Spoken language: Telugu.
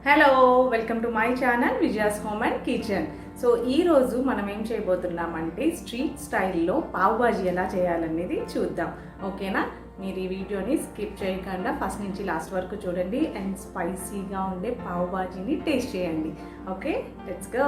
Hello welcome to my channel Vijaya's home and kitchen. So ఈరోజు మనం ఏం చేయబోతున్నామంటే స్ట్రీట్ స్టైల్లో పావ్ బాజీ ఎలా చేయాలనేది చూద్దాం. ఓకేనా? మీరు ఈ వీడియోని స్కిప్ చేయకుండా ఫస్ట్ నుంచి లాస్ట్ వరకు చూడండి అండ్ స్పైసీగా ఉండే పావ్ బాజీని టేస్ట్ చేయండి. Okay, let's go.